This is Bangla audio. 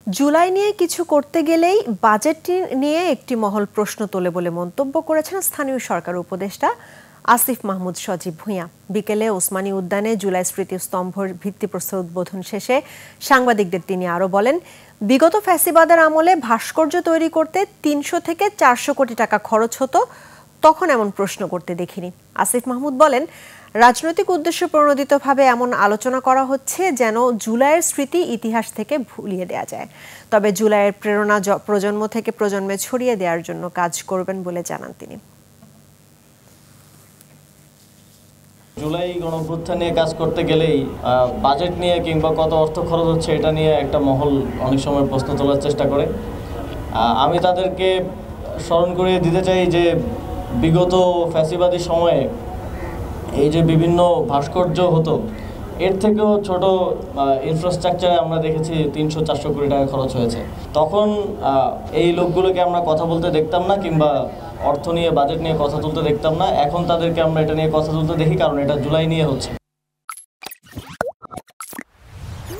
জুলাই নিয়ে কিছু করতে গেলেই বাজেট নিয়ে একটি মহল প্রশ্ন তোলে বলে মন্তব্য করেছেন স্থানীয় সরকার উপদেষ্টা আসিফ মাহমুদ সজীব ভূঁইয়া। বিকেলে ওসমানী উদ্যানে জুলাই স্মৃতিস্তম্ভের ভিত্তিপ্রস্তর উদ্বোধন শেষে সাংবাদিকদের তিনি আরও বলেন, বিগত ফ্যাসিবাদের আমলে ভাস্কর্য তৈরি করতে ৩০০ থেকে ৪০০ কোটি টাকা খরচ হতো, তখন এমন প্রশ্ন করতে দেখিনি। আসিফ মাহমুদ বলেন, রাজনৈতিক উদ্দেশ্য প্রণোদিতভাবে এমন আলোচনা করা হচ্ছে যেন জুলাইয়ের স্মৃতি ইতিহাস থেকে ভুলিয়ে দেওয়া যায়। তবে জুলাইয়ের প্রেরণা প্রজন্ম থেকে প্রজন্মে ছড়িয়ে দেওয়ার জন্য কাজ করবেন বলে জানান তিনি। জুলাই গণঅভ্যুত্থান নিয়ে কাজ করতে গেলেই বাজেট নিয়ে কিংবা কত অর্থ খরচ হচ্ছে এটা নিয়ে একটা মহল অনেক সময় প্রশ্ন তোলার চেষ্টা করে। আমি তাদেরকে স্মরণ করিয়ে দিতে চাই যে বিগত ফ্যাসিবাদী সময়ে এই যে বিভিন্ন ভাস্কর্য হতো, এর থেকেও ছোট ইনফ্রাস্ট্রাকচারে আমরা দেখেছি ৩০০-৪০০ কোটি টাকা খরচ হয়েছে। তখন এই লোকগুলোকে আমরা কথা বলতে দেখতাম না কিংবা অর্থ নিয়ে বাজেট নিয়ে কথা তুলতে দেখতাম না। এখন তাদেরকে আমরা এটা নিয়ে কথা তুলতে দেখি, কারণ এটা জুলাই নিয়ে হচ্ছে।